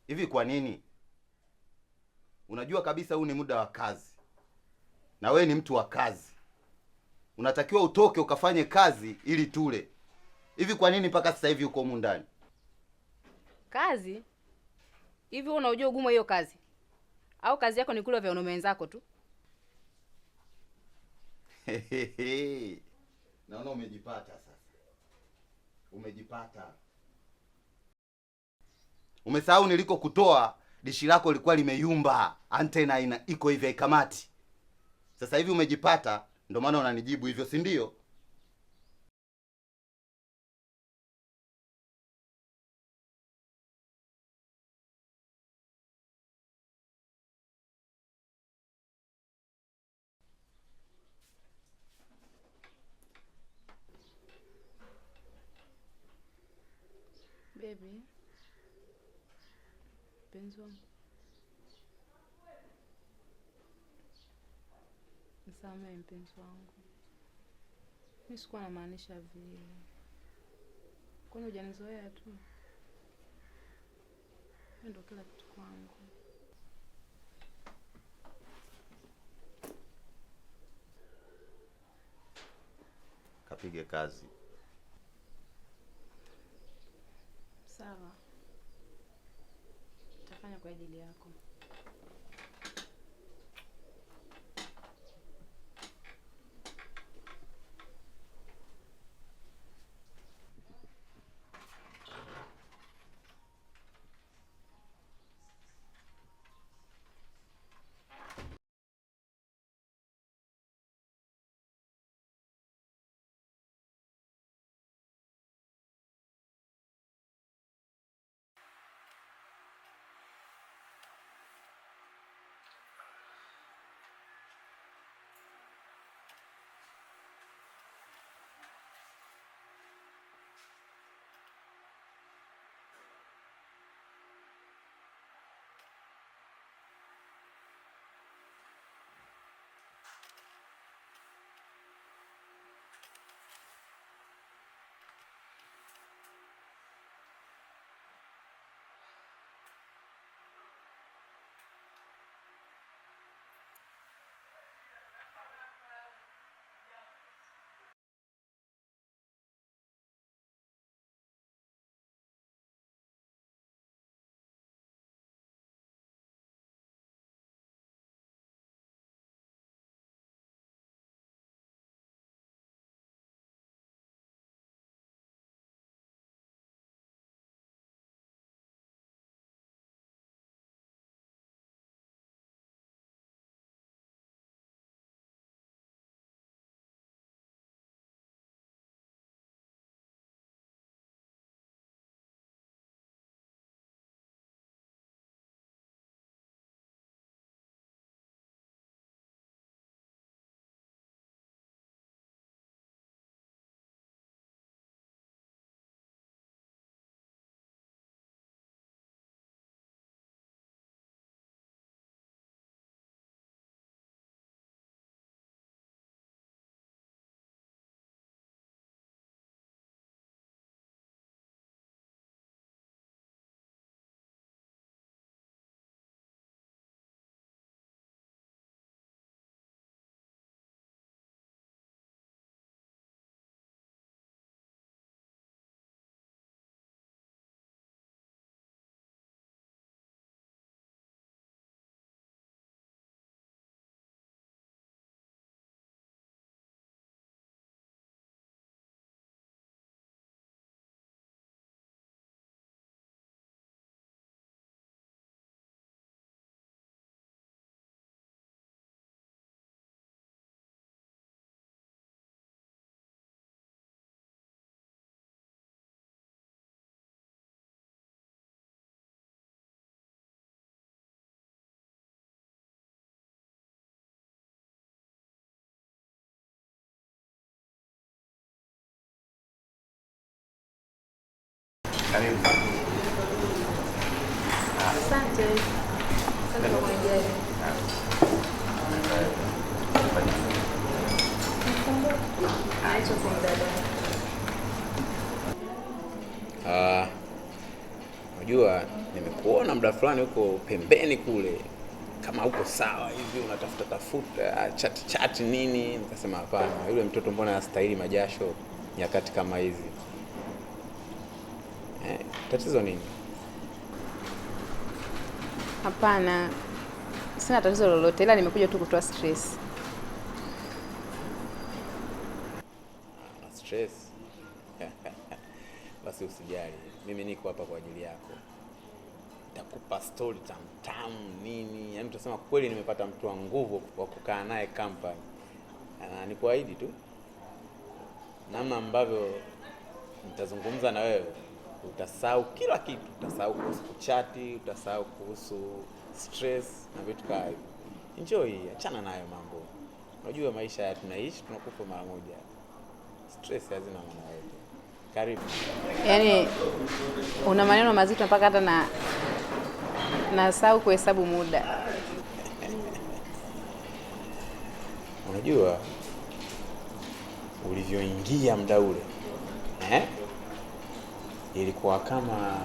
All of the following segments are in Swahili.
Hivi kwa nini? Unajua kabisa huu ni muda wa kazi, na wewe ni mtu wa kazi, unatakiwa utoke ukafanye kazi ili tule. Hivi kwa nini mpaka sasa hivi uko humu ndani? Kazi? Hivi wewe unajua ugumu hiyo kazi? Au kazi yako ni kula vya wanaume wenzako tu? Naona umejipata sasa. Umejipata. Umesahau niliko kutoa dishi lako lilikuwa limeyumba, antena iko hivi haikamati. Sasa hivi umejipata, ndio maana unanijibu hivyo, si ndio? Baby. Mpenzi wangu. Nisamehe mpenzi wangu. Mimi sikuwa namaanisha vile. Kwani hujanizoea tu? Ndio kila kitu kwangu. Kapige kazi. Sawa. Nitafanya kwa ajili yako. Karibu. Asante. Asante kwa kujali. Acha kumdada. Unajua kuona muda fulani huko pembeni kule kama uko sawa hivi tafuta chat nini, nikasema hapana, yule mtoto mbona anastahili majasho nyakati kama hizi. Tatizo nini? Hapana, sina tatizo lolote, ila nimekuja tu kutoa stress. Stress? Basi usijali, mimi niko hapa kwa ajili yako. Nitakupa story tam nini, yaani utasema kweli nimepata mtu wa nguvu wa kukaa naye company. Na nikuahidi tu namna ambavyo nitazungumza na wewe, utasahau kila kitu, utasahau kuhusu kuchati, utasahau kuhusu stress na vitu kama hivyo. Enjoy, achana nayo mambo. Unajua maisha ya tunaishi, tunakufa mara moja. Stress hazina maana yote. Karibu. Yaani una maneno mazito mpaka hata nasahau kuhesabu muda. Unajua ulivyoingia muda ule, ilikuwa kama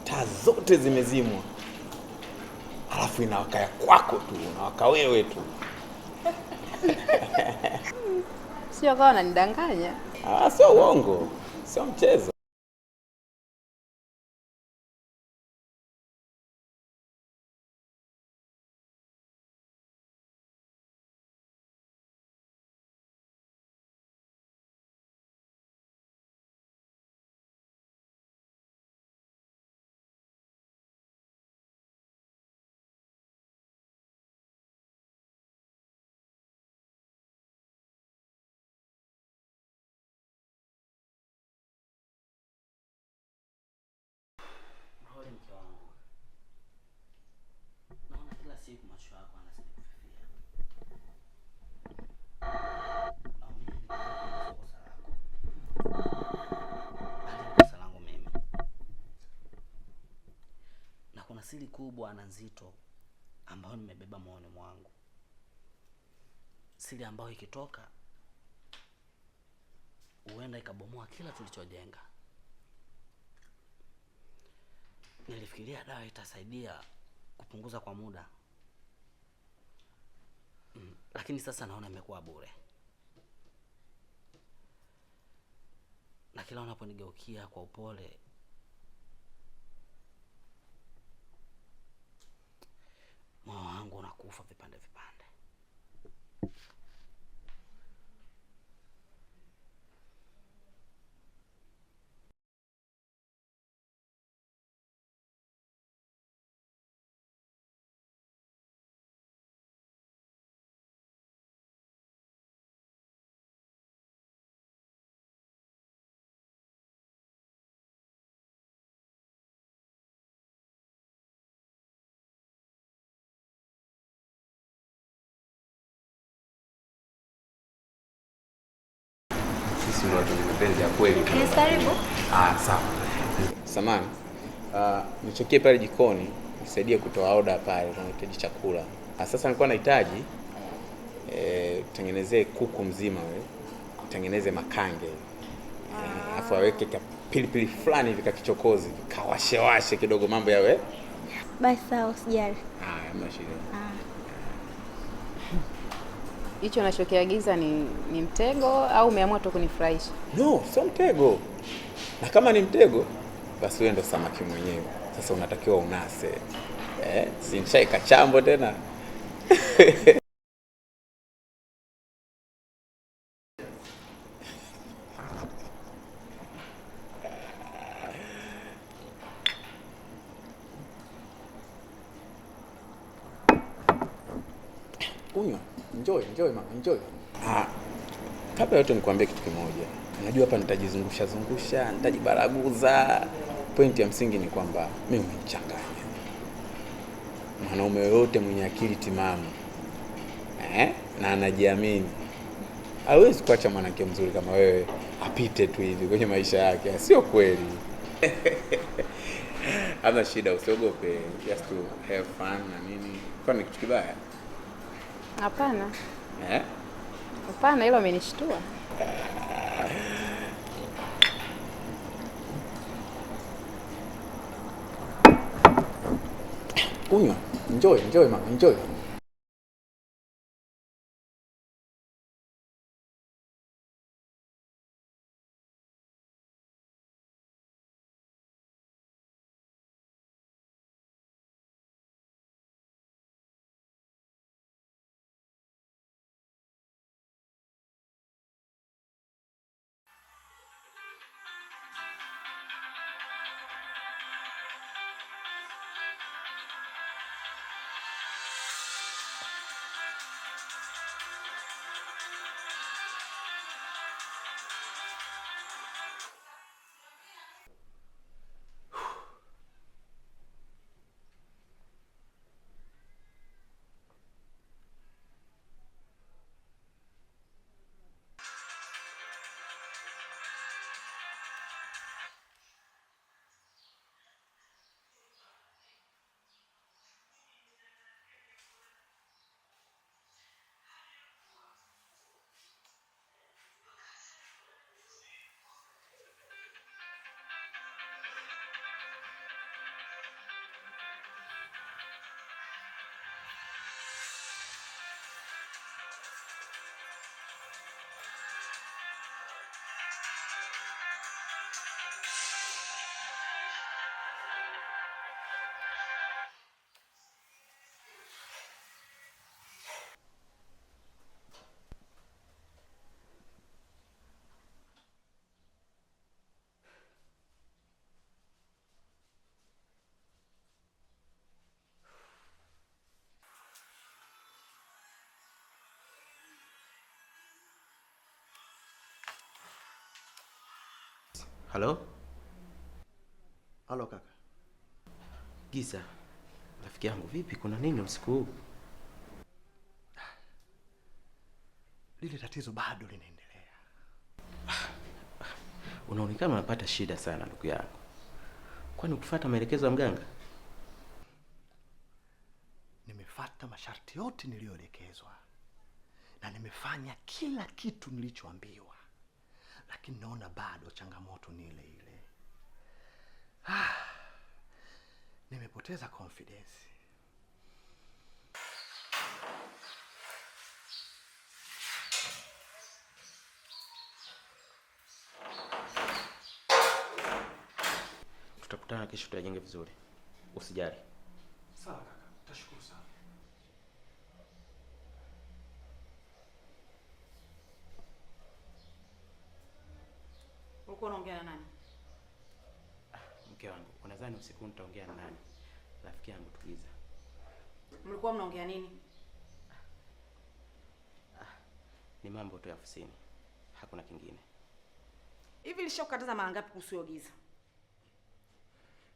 taa zote zimezimwa, alafu inawaka ya kwako tu, unawaka wewe tu. Sio kama unanidanganya. Sio uongo, sio mchezo. Naona kila siku macho yako yanazidi kufifia. Kosa langu mimi. Na kuna siri kubwa na nzito ambayo nimebeba moyoni mwangu. Siri ambayo ikitoka huenda ikabomoa kila tulichojenga. Nilifikiria dawa itasaidia kupunguza kwa muda. Lakini sasa naona imekuwa bure. Na kila unaponigeukia kwa upole, moyo wangu unakufa vipande vipande. Sisi ndio watu wenye mapenzi ya kweli. Karibu. Sawa. Samani. Nichokie pale jikoni, nisaidie kutoa order pale, tunahitaji chakula. Sasa nilikuwa nahitaji tengenezee kuku mzima wewe. Tengeneze makange. Alafu aweke pilipili fulani hivi kichokozi, kawashe kidogo mambo yawe. Basi sawa, usijali. Hamna shida. Hicho unachokiagiza ni mtego au umeamua tu kunifurahisha? No, sio mtego. Na kama ni mtego, basi wewe ndo samaki mwenyewe. Sasa unatakiwa unase. Si nishaika chambo tena. Kunywa. Enjoy mama, enjoy. Kabla yote nikwambie kitu kimoja. Unajua hapa nitajizungusha, nitajibaraguza. Pointi ya msingi ni kwamba mimi umenichanganya. Mwanaume yote mwenye akili timamu na anajiamini hawezi kuacha mwanamke mzuri kama wewe apite tu hivi kwenye maisha yake. Sio kweli. Hamna shida, usiogope. Just to have fun na nini. Kwani kitu kibaya? Hapana. Hapana, hilo amenishtua. Kunywa. Enjoy mama, enjoy. Halo? Halo kaka. Giza. Rafiki yangu vipi? Kuna nini usiku huu? Lile tatizo bado linaendelea. Unaonekana unapata shida sana ndugu yangu. Kwani ukufuata maelekezo ya mganga? Nimefuata masharti yote niliyoelekezwa. Na nimefanya kila kitu nilichoambiwa. Lakini naona bado changamoto ni ile ile. Nimepoteza confidence. Tutakutana kesho tuyajenge vizuri. Usijali. Sawa kaka, tashukuru sana. Uko unaongea na nani? Mke wangu, unadhani usiku nitaongea na nani? Rafiki yangu tuliza. Mlikuwa mnaongea nini? Ni mambo tu ya ofisini. Hakuna kingine. Hivi nilishakukataza mara ngapi kuhusu hiyo Giza?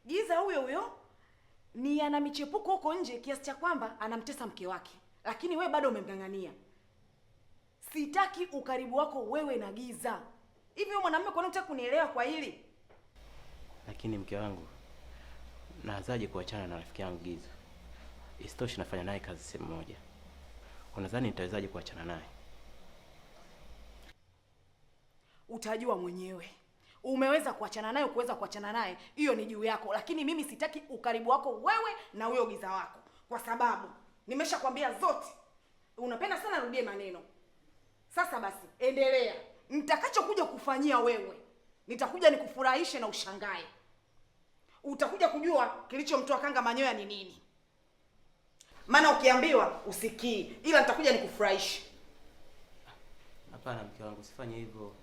Giza huyo ni ana michepuko huko nje kiasi cha kwamba anamtesa mke wake. Lakini wewe bado umemngangania. Sitaki ukaribu wako wewe na Giza. Hivi wewe mwanamume kwa nini unataka kunielewa kwa hili? Lakini mke wangu, naanzaje kuachana na rafiki yangu Giza? Isitoshe nafanya naye kazi sehemu moja. Unadhani nitawezaje kuachana naye? Utajua mwenyewe. Umeweza kuachana naye, ukuweza kuachana naye, hiyo ni juu yako. Lakini mimi sitaki ukaribu wako wewe na huyo Giza wako. Kwa sababu nimeshakwambia zote. Unapenda sana rudie maneno. Sasa basi, endelea. Nitakachokuja kufanyia wewe, nitakuja nikufurahishe na ushangae. Utakuja kujua kilichomtoa kanga manyoya ni nini. Maana ukiambiwa usikii, ila nitakuja nikufurahishe. Hapana mke wangu, usifanye hivyo.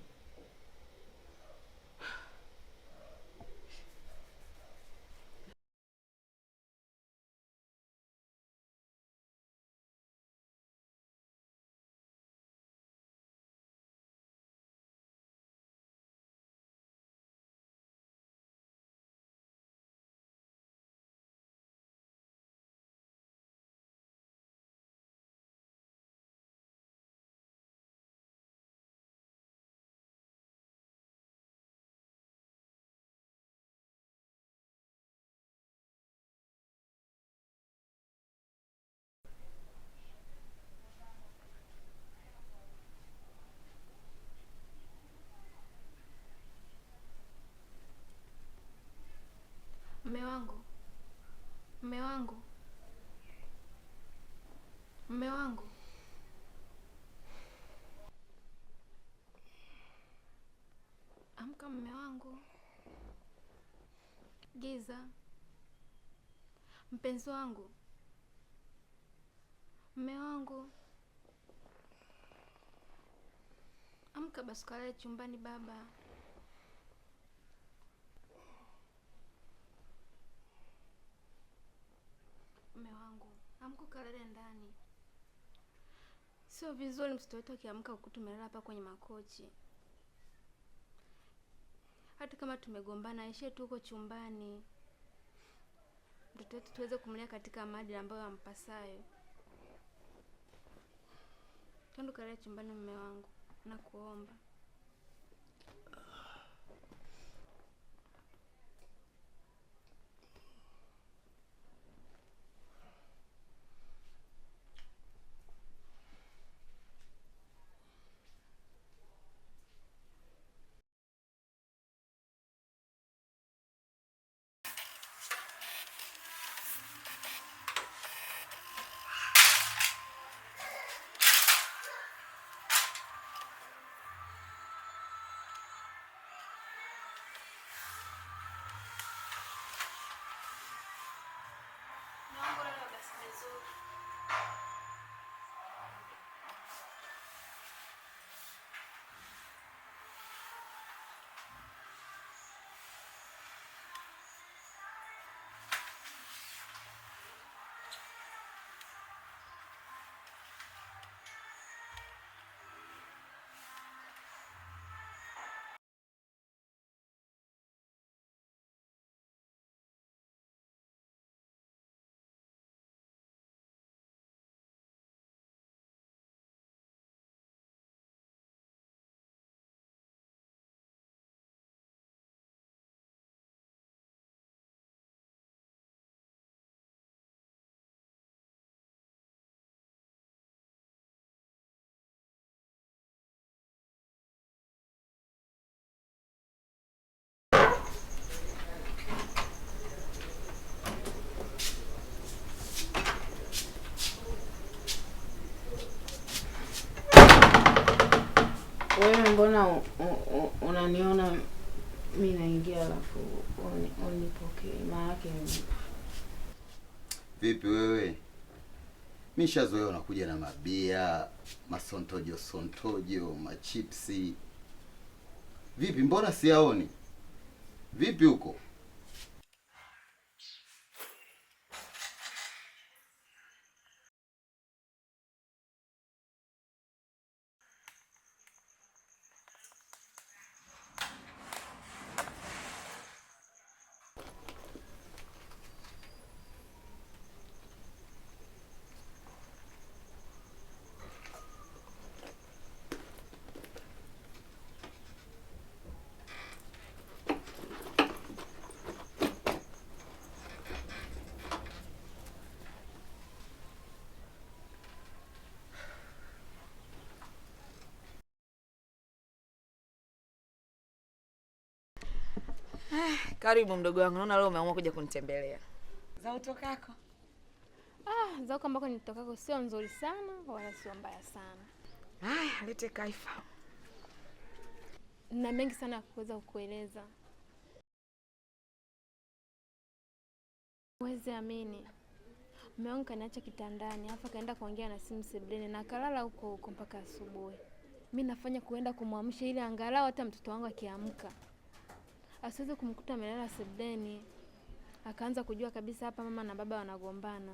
Giza, mpenzi wangu, mume wangu, amka basi kalale chumbani baba. Mume wangu, amka kalale ndani. Sio vizuri mtoto wetu akiamka huku tumelala hapa kwenye makochi. Hata kama tumegombana, aishie tu huko chumbani. Mtoto wetu tuweze kumlea katika maadili ambayo yampasayo. Twende kalale chumbani mume wangu, nakuomba. Wewe mbona unaniona mimi naingia alafu unipokee? Maana yake ni vipi wewe? Mimi shazoea unakuja na mabia, masontojo, machipsi. Vipi mbona siyaoni? Vipi huko? Karibu mdogo wangu, naona leo umeamua kuja kunitembelea. Za utokako? Za huko ambako nitokako sio nzuri sana wala sio mbaya sana. Haya, lete kaifa. Na mengi sana ya kuweza kukueleza. Uweze amini. Mume wangu kaniacha kitandani, halafu kaenda kuongea na simu sebuleni na kalala huko mpaka asubuhi. Mimi nafanya kuenda kumwamsha ili angalau hata mtoto wangu akiamka asiweze kumkuta amelala sebuleni. Akaanza kujua kabisa hapa mama na baba wanagombana.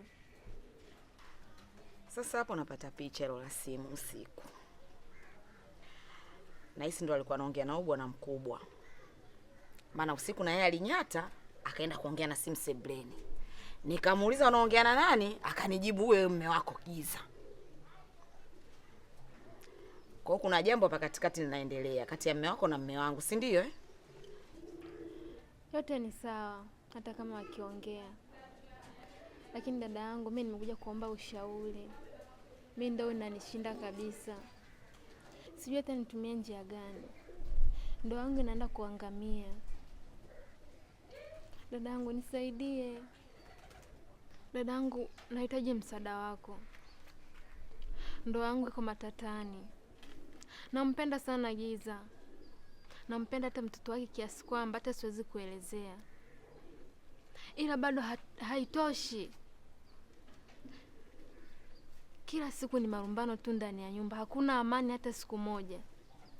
Sasa hapo napata picha hilo la simu usiku. Na hisi ndo alikuwa anaongea na bwana mkubwa. Maana usiku na yeye alinyata, akaenda kuongea na simu sebuleni. Nikamuuliza unaongea na nani? Akanijibu wewe mume wako Giza. Kwa hiyo kuna jambo hapa katikati linaendelea kati ya mume wako na mume wangu, si ndio Yote ni sawa hata kama wakiongea. Lakini dada yangu, mimi nimekuja kuomba ushauri. Mimi ndio inanishinda kabisa. Sijui hata nitumie njia gani. Ndoa yangu inaenda kuangamia. Dada yangu nisaidie. Dada yangu, nahitaji msaada wako. Ndoa yangu iko matatani. Nampenda sana Giza. Nampenda hata mtoto wake kiasi kwamba hata siwezi kuelezea. ila bado haitoshi. Kila siku ni marumbano tu ndani ya nyumba, hakuna amani hata siku moja.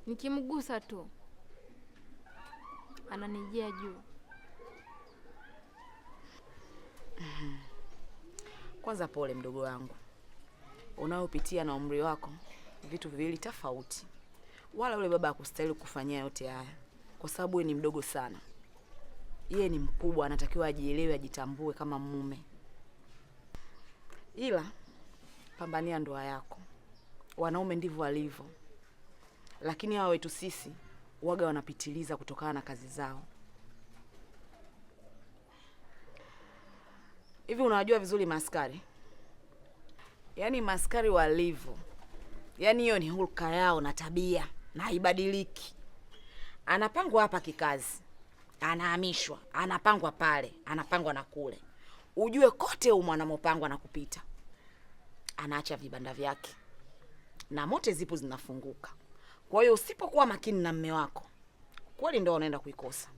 Nikimgusa tu ananijia juu. Kwanza pole mdogo wangu, unayopitia na umri wako vitu viwili tofauti. Wala yule baba hakustahili kufanyia yote haya, kwa sababu yeye ni mdogo sana. Yeye ni mkubwa, anatakiwa ajielewe, ajitambue kama mume. Ila pambania ndoa yako. Wanaume ndivyo walivyo, lakini hawa wetu sisi waga wanapitiliza kutokana na kazi zao. Hivi unawajua vizuri maaskari? Yaani maaskari walivyo, yaani hiyo ni hulka yao na tabia na haibadiliki. Anapangwa hapa kikazi, anahamishwa, anapangwa pale, anapangwa na kule. Ujue kote huko anamopangwa na kupita. Anaacha vibanda vyake na mote zipo zinafunguka. Kwa hiyo usipokuwa makini na mume wako, kweli ndio unaenda kuikosa.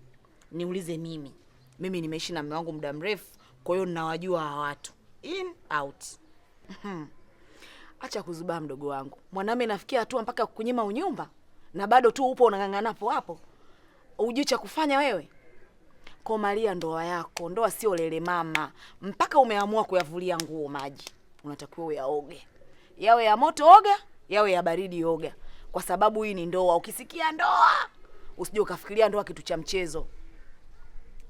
Niulize mimi nimeishi na mume wangu muda mrefu, kwa hiyo ninawajua hawa watu in out. Acha kuzubaa mdogo wangu. Mwanamume nafikia hatua mpaka kukunyima unyumba na bado tu upo unang'ang'ana hapo. Ujui cha kufanya wewe? Komalia ndoa yako. Ndoa sio lele mama. Mpaka umeamua kuyavulia nguo maji, unatakiwa uyaoge. Yawe ya moto oga, yawe ya baridi oga. Kwa sababu hii ni ndoa. Ukisikia ndoa, usije ukafikiria ndoa kitu cha mchezo.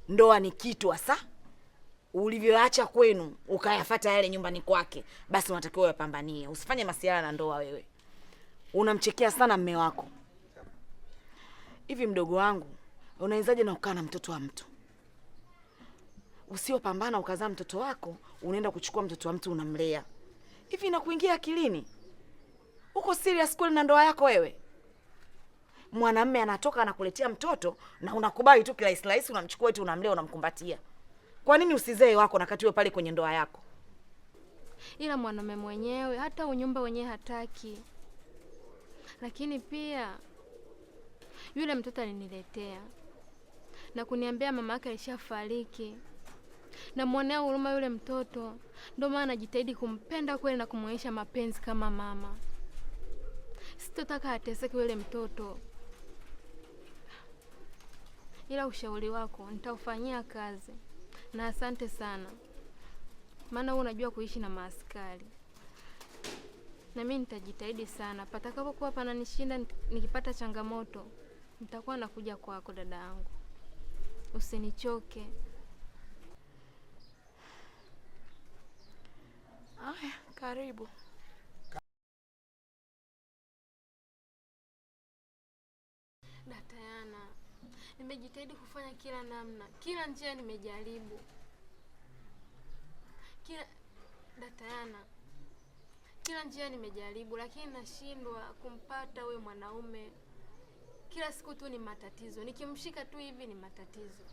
Ndoa ni kitu hasa. Ulivyoacha kwenu ukayafuata yale nyumbani kwake, basi unatakiwa uyapambanie. Usifanye masiara na ndoa wewe. Unamchekea sana mume wako. Hivi mdogo wangu, unawezaje na kukaa na mtoto wa mtu? Usiopambana ukazaa mtoto wako, unaenda kuchukua mtoto wa mtu unamlea. Hivi inakuingia akilini? Uko serious kweli na ndoa yako wewe? Mwanamume anatoka anakuletea mtoto na unakubali tu kila islaisi, unamchukua eti unamlea, unamkumbatia. Kwa nini usizee wako na kati wewe pale kwenye ndoa yako? Ila mwanamume mwenyewe hata unyumba wenyewe hataki. Lakini pia yule mtoto aliniletea na kuniambia mama yake alishafariki. Na muonea huruma yule mtoto, ndio maana najitahidi kumpenda kweli na kumwonyesha mapenzi kama mama. Sitotaka ateseke yule mtoto. Ila ushauri wako nitaufanyia kazi. Na asante sana. Maana wewe unajua kuishi na maaskari. Na mimi nitajitahidi sana. Patakapokuwa pananishinda nikipata changamoto, nitakuwa nakuja kwako dada yangu. Usinichoke. Aya, karibu. Datayana, nimejitahidi kufanya kila namna, kila njia nimejaribu. Kila njia nimejaribu, lakini nashindwa kumpata wewe mwanaume. Kila siku tu ni matatizo. Nikimshika tu hivi ni matatizo.